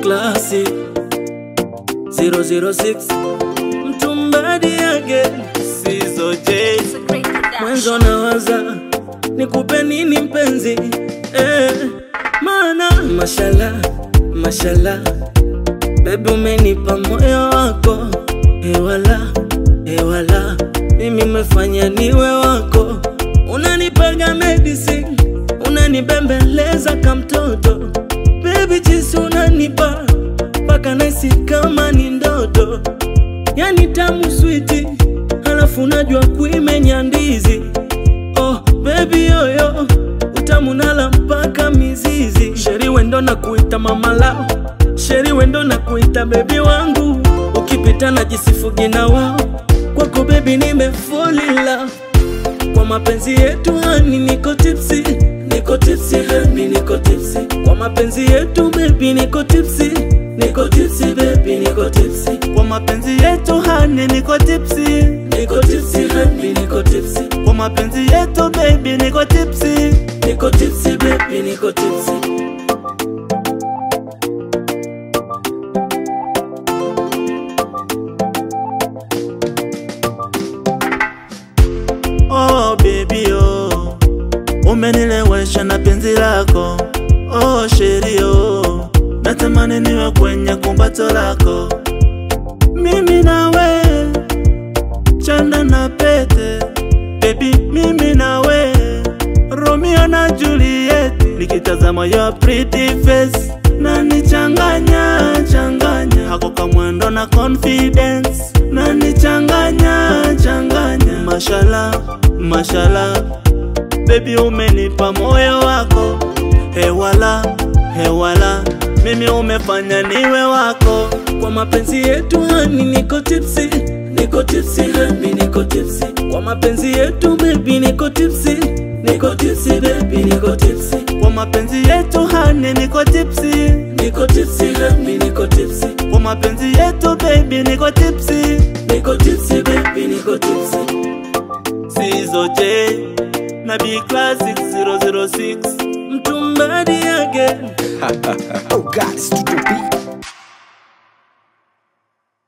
Classic 006 Mtumbadi again Sizo J Mwenzo nawaza nikupe nini mpenzi Mana mashallah Baby umenipa moyo wako Ewala Mimi mefanya niwe wako Unanipaga medicine Unanibembeleza kamtoto Baby jinsi unanipa Paka naisi kama ni ndoto Yani tamu sweeti Halafu unajua kuimenya ndizi Oh baby yoyo Utamu nala mpaka mizizi Sheri wendo na kuita mama lao Sheri wendo na kuita baby wangu Ukipita na jisifugi na wao Kwako baby nime fall in love Kwa mapenzi yetu hani niko tipsy honey niko tipsy Kwa mapenzi yetu baby niko tipsy baby niko tipsy Kwa mapenzi yetu honey niko tipsy honey niko tipsy Kwa mapenzi yetu baby niko tipsy baby niko tipsy Oh baby oh Umenilewesha na penzi lako Oh sheri oh Natamani niwe kwenye kumbato lako Mimi nawe Chanda na pete Baby mimi nawe Romeo na Juliet Nikitazama your pretty face Na nichanganya Hako kamwendo na confidence Na nichanganya Mashallah Baby umenipa moyo wako Hewala Mimi umefanya niwe wako Kwa mapenzi yetu hani niko tipsy honey niko tipsy Kwa mapenzi yetu baby niko tipsy baby niko tipsy Kwa mapenzi yetu honey niko tipsy honey niko tipsy Kwa mapenzi yetu baby niko tipsy baby niko tipsy Sizo J na B Classic 006 Mtumbadi again Oh God, it's too deep.